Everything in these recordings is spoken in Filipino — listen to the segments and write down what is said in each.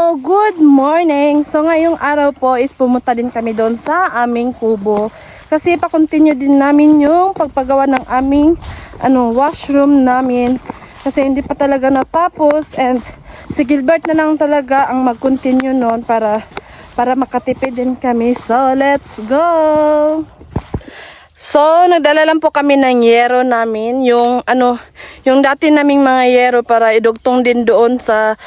Good morning! So ngayong araw po is pumunta din kami doon sa aming kubo. Kasi pa-continue din namin yung pagpagawa ng aming washroom namin. Kasi hindi pa talaga natapos and si Gilbert na lang talaga ang mag-continue noon para makatipid din kami. So let's go! So, nagdala lang po kami ng yero namin, yung dati naming mga yero para idugtong din doon sa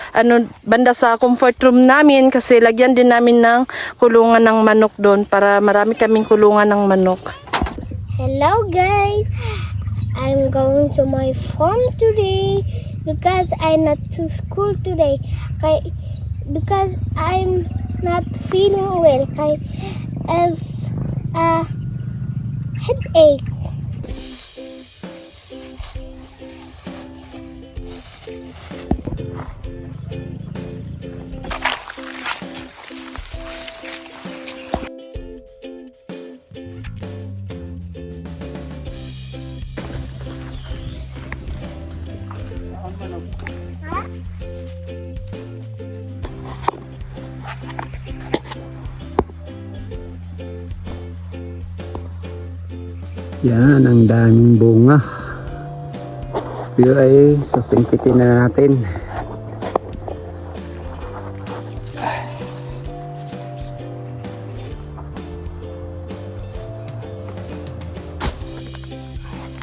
banda sa comfort room namin kasi lagyan din namin ng kulungan ng manok doon para marami kaming kulungan ng manok. Hello guys, I'm going to my farm today because I'm not to school today. Because I'm not feeling well. I have a headache. Yan, ang daming bunga. Pero ay sasingkitin na natin.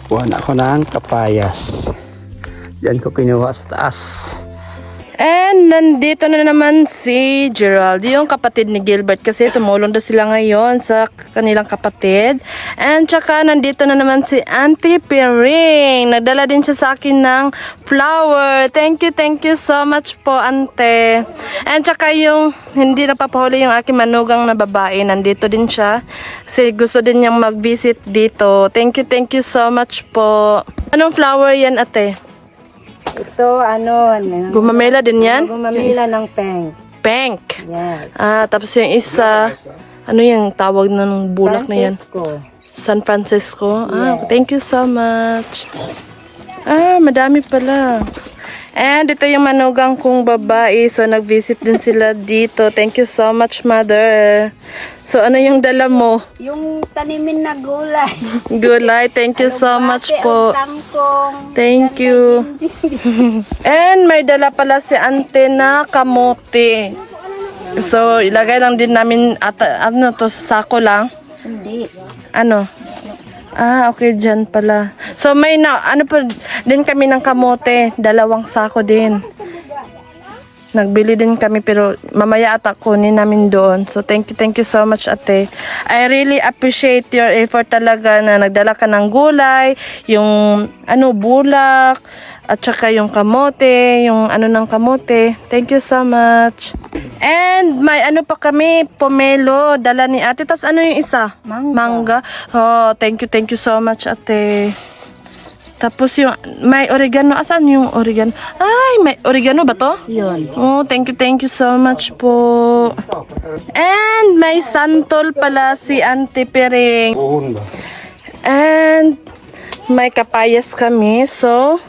Kuha na ako ng kapayas. Diyan ko kinuha sa taas. And nandito na naman si Gerald, yung kapatid ni Gilbert kasi tumulong daw sila ngayon sa kanilang kapatid. And tsaka nandito na naman si Auntie Piring. Nagdala din siya sa akin ng flower. Thank you so much po, Ante. And tsaka yung hindi napapahuli yung aking manugang na babae, nandito din siya. Kasi gusto din niyang mag-visit dito. Thank you so much po. Anong flower yan, Ate? Ito, Gumamela din yan? gumamila ng peng. Pink. Yes. Tapos yung isa, yung tawag ng bulak na yan? Francisco. San Francisco. Yes. Thank you so much. Madami pala. And ito yung manugang kong babae. So, nag-visit din sila dito. Thank you so much, mother. So, ano yung dala mo? Yung tanimin na gulay. Gulay. Thank you so much po. Tangkong. Thank you. And may dala pala si Ante na kamote. So, ilagay lang din namin to sa sako lang. Hindi. Okay, dyan pala. So, may pa din kami ng kamote. 2 sako din. Nagbili din kami pero mamaya ata kunin namin doon. So, thank you so much, Ate. I really appreciate your effort talaga na nagdala ka ng gulay, yung bulak, at saka yung kamote, yung ng kamote. Thank you so much. And may pa kami, pomelo, dala ni Ate. Tapos yung isa? Mangga. Oh, thank you so much, Ate. Tapos yung may oregano. Asan yung oregano? Ay, may oregano ba to? Yun. Oh, thank you so much po. And may santol pala si Auntie Piring. And may kapayas kami. So,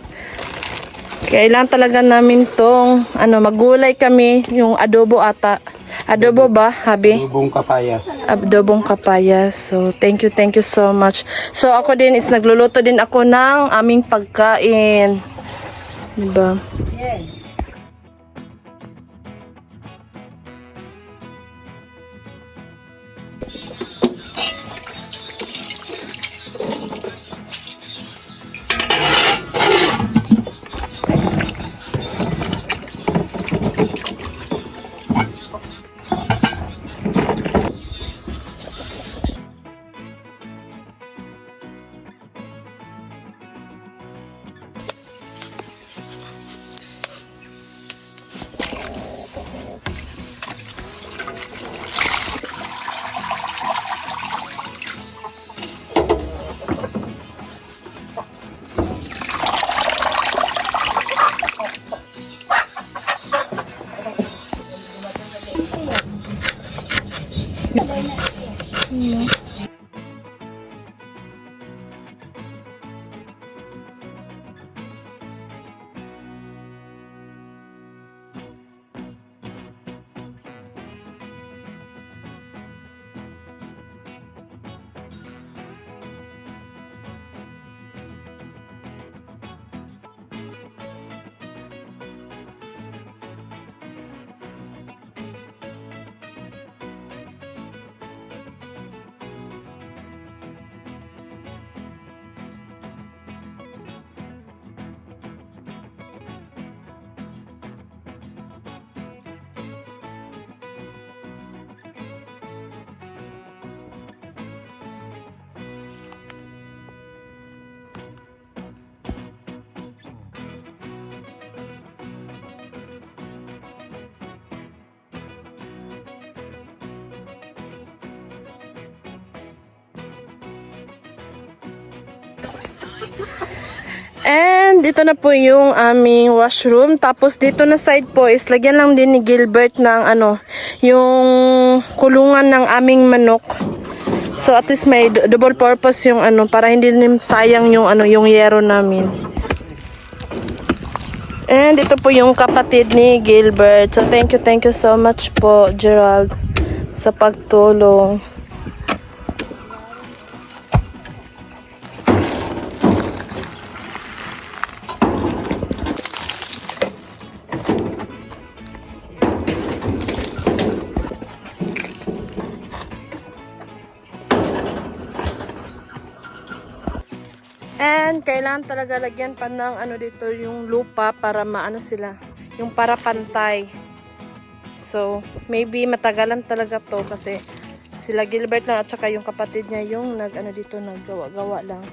kailan talaga namin tong magulay kami, yung adobo ata. Adobo ba, habi? Adobong kapayas. Adobong kapayas. So, thank you so much. So, ako din is nagluluto din ako ng aming pagkain. Diba? And dito na po yung aming washroom. Tapos dito na side po is lagyan lang din ni Gilbert ng ano, yung kulungan ng aming manok. So at least may double purpose yung ano para hindi din sayang yung ano yung yero namin. And ito po yung kapatid ni Gilbert. So thank you so much po Gerald sa pagtulong. And kailangan talaga lagyan pa ng ano dito yung lupa para maano sila, yung para pantay. So, maybe matagalan talaga to kasi sila Gilbert lang at saka yung kapatid niya yung nag-ano dito, naggawa-gawa lang.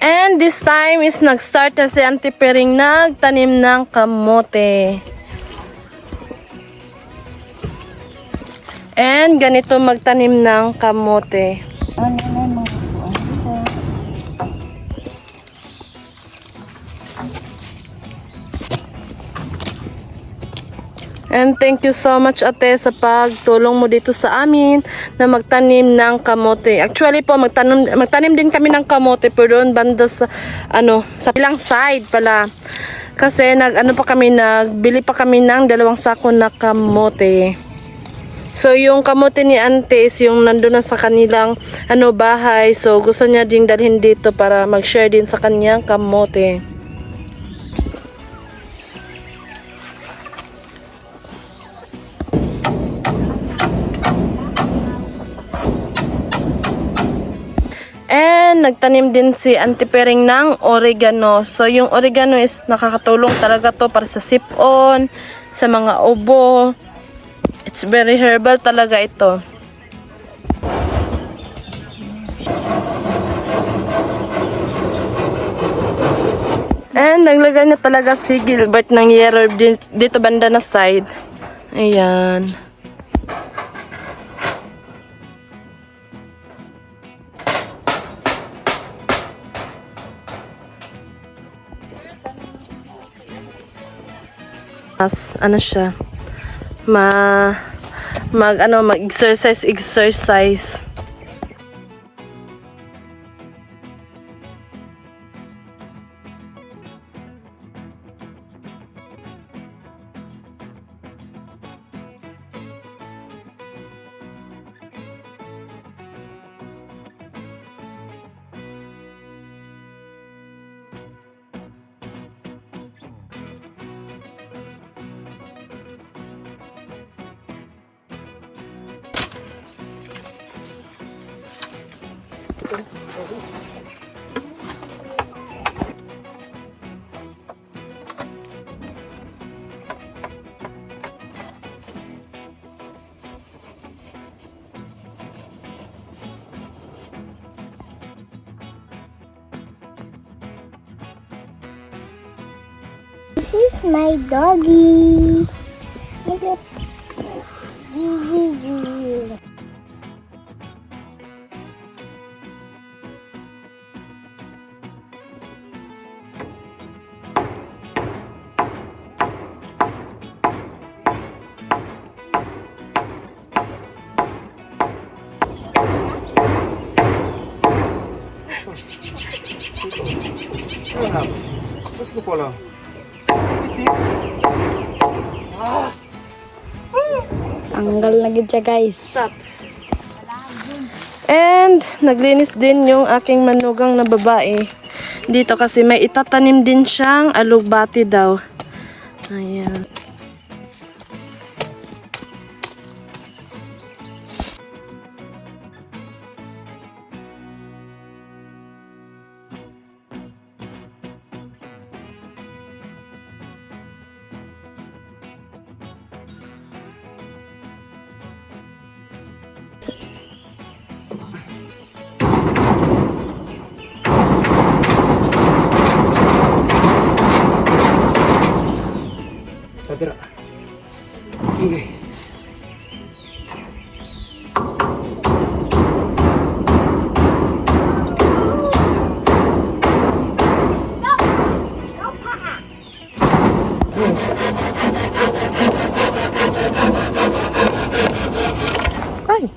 And this time is nag-start na si Auntie Pering nagtanim ng kamote. And ganito magtanim ng kamote. And thank you so much ate sa pagtulong mo dito sa amin na magtanim ng kamote. Actually po magtanim din kami ng kamote pero doon banda sa ano sa pilang side pala. Kasi nagbili pa kami ng 2 sako na kamote. So yung kamote ni Ante is yung nandoon na sa kanilang bahay. So gusto niya ding dalhin dito para mag-share din sa kanyang kamote. And nagtanim din si Auntie Pering ng oregano. So yung oregano is nakakatulong talaga to para sa sipon, sa mga ubo. It's very herbal talaga ito. And naglagay na talaga si Gilbert ng yero dito banda na side. Ayan. Ano siya mag-exercise. This is my doggy. Look at Gigi. Tanggal na gid siya, guys. And naglinis din yung aking manugang na babae. Dito kasi may itatanim din siyang alugbati daw. Ayan. Ay!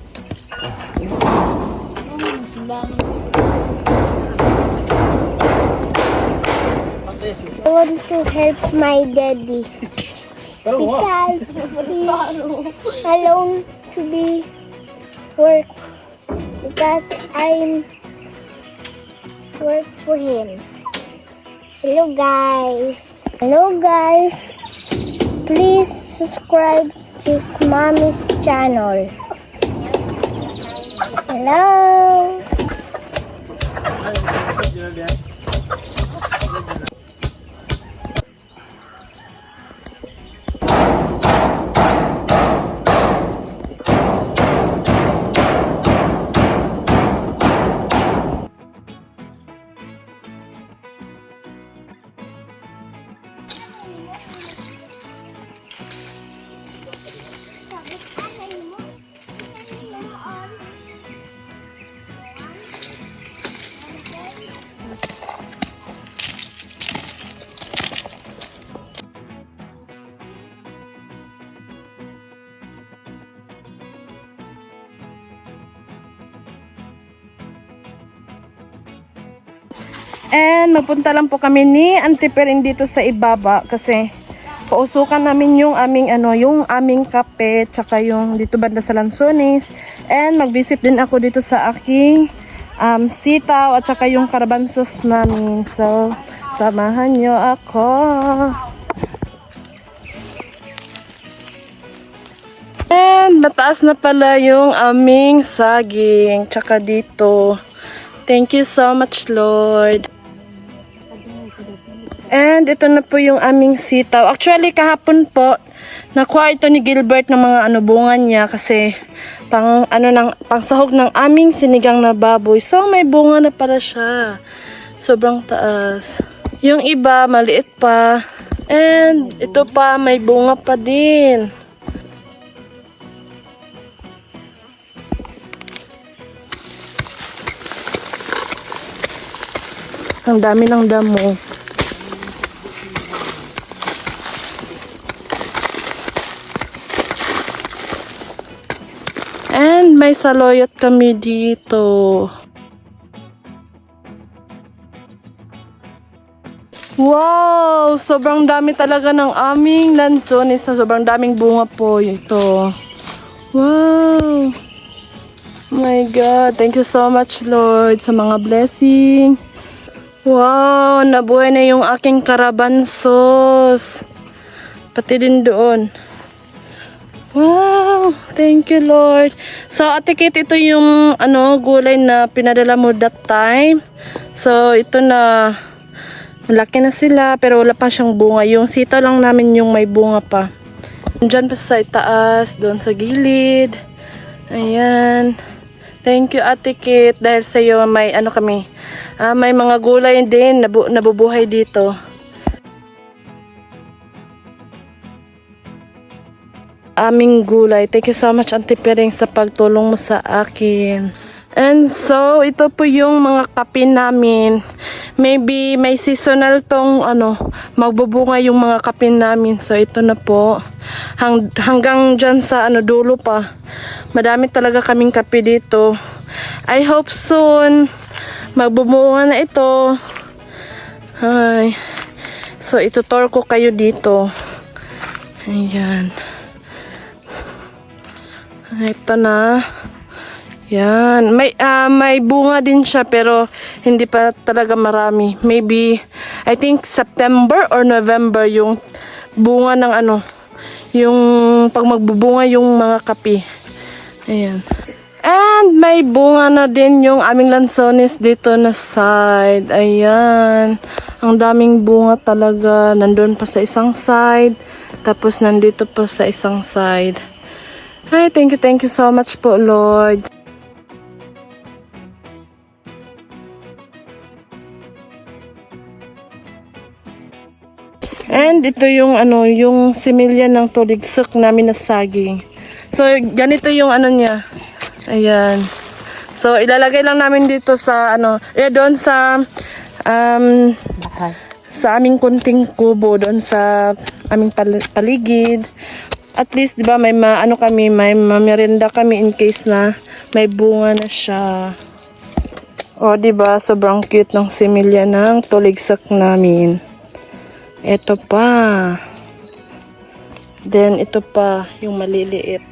I want to help my daddy. Because he's alone to be work. Because I'm work for him. Hello guys. Hello guys. Please subscribe to Mommy's channel. Hello. And magpunta lang po kami ni Auntie Perin dito sa ibaba kasi pausukan namin yung aming kape tsaka yung dito banda sa Lanzones. And mag-visit din ako dito sa aking sitaw at tsaka yung karabansos namin. So, samahan nyo ako. And mataas na pala yung aming saging tsaka dito. Thank you so much, Lord. And ito na po yung aming sitaw. Actually, kahapon po, nakuha ito ni Gilbert ng mga bunga niya kasi pang sahog ng aming sinigang na baboy. So, may bunga na pala siya. Sobrang taas. Yung iba, maliit pa. And ito pa, may bunga pa din. Ang dami ng damo. And may saloyot kami dito. Wow! Sobrang dami talaga ng aming lanzones. Sobrang daming bunga po ito. Wow! My God! Thank you so much, Lord, sa mga blessing. Wow! Nabuhay na yung aking karabansos. Pati din doon. Wow! Thank you, Lord. So, Ate Kate, ito yung gulay na pinadala mo that time. So, ito na. Malaki na sila, pero wala pa siyang bunga. Yung sitaw lang namin yung may bunga pa. Diyan pa sa itaas, doon sa gilid. Ayan. Thank you, Ate Kate. Dahil sa iyo may kami. May mga gulay din nabubuhay dito. Aming gulay. Thank you so much, Auntie Pering, sa pagtulong mo sa akin. And so, ito po yung mga kape namin. Maybe may seasonal tong magbubunga yung mga kape namin. So, ito na po. Hanggang dyan sa dulo pa. Madami talaga kaming kape dito. I hope soon magbubunga na ito. Hi. So, itutor ko kayo dito. Ayan. Ito na. Yan. May bunga din siya pero hindi pa talaga marami. Maybe, I think September or November yung bunga ng ano. Yung pag magbubunga yung mga kapi. Ayan. And may bunga na din yung aming lansones dito na side. Ayan. Ang daming bunga talaga. Nandun pa sa isang side. Tapos nandito pa sa isang side. Ay, thank you so much po, Lord. And ito yung ano, yung similya ng tuligsok namin na saging. So, ganito yung ano niya. Ayan. So, ilalagay lang namin dito sa ano, doon sa sa aming kunting kubo doon sa aming paligid. At least, 'di ba, may kami, may merienda kami in case na may bunga na siya. O, 'di ba, sobrang cute ng similya ng tuligsok namin. Ito pa. Then, ito pa, yung maliliit.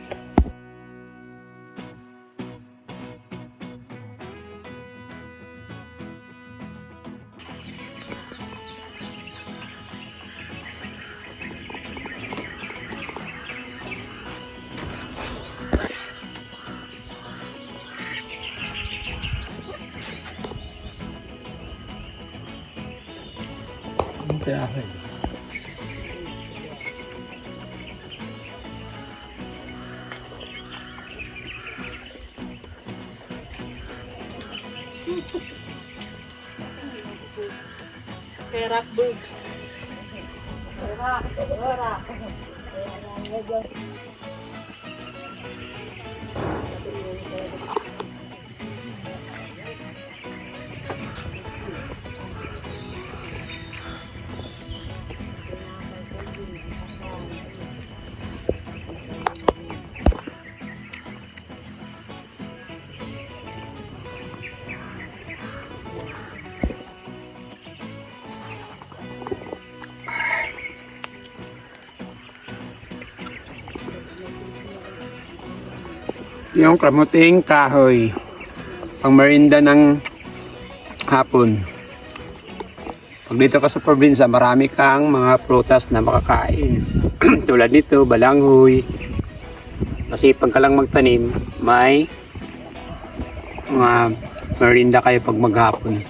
Yung kamuting kahoy. Pang merinda ng hapon. Pag dito ka sa probinsya, marami kang mga prutas na makakain. Tulad nito, balanghoy. Masipag ka lang magtanim, may mga merinda kayo pag maghapon.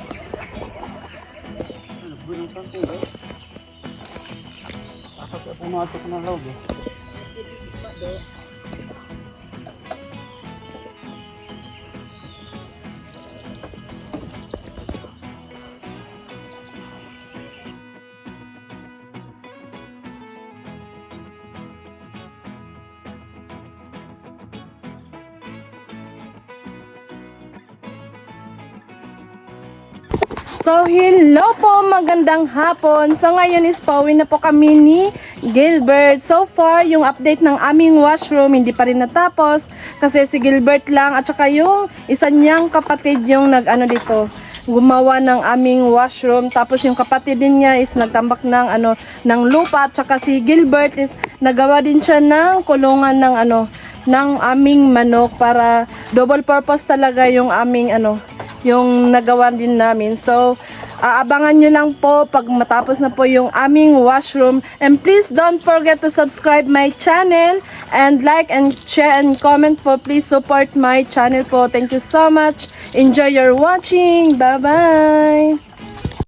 So, hello po, magandang hapon. So, ngayon is pauwi na po kami ni Gilbert. So far, yung update ng aming washroom, hindi pa rin natapos. Kasi si Gilbert lang at saka yung isa niyang kapatid yung dito, gumawa ng aming washroom. Tapos yung kapatid din niya is nagtambak ng lupa. At saka si Gilbert is nagawa din siya ng kulungan ng aming manok para double purpose talaga yung aming yung nagawa din namin. So, aabangan nyo lang po pag matapos na po yung aming washroom. And please don't forget to subscribe my channel and like and share and comment po. Please support my channel po. Thank you so much. Enjoy your watching. Bye-bye.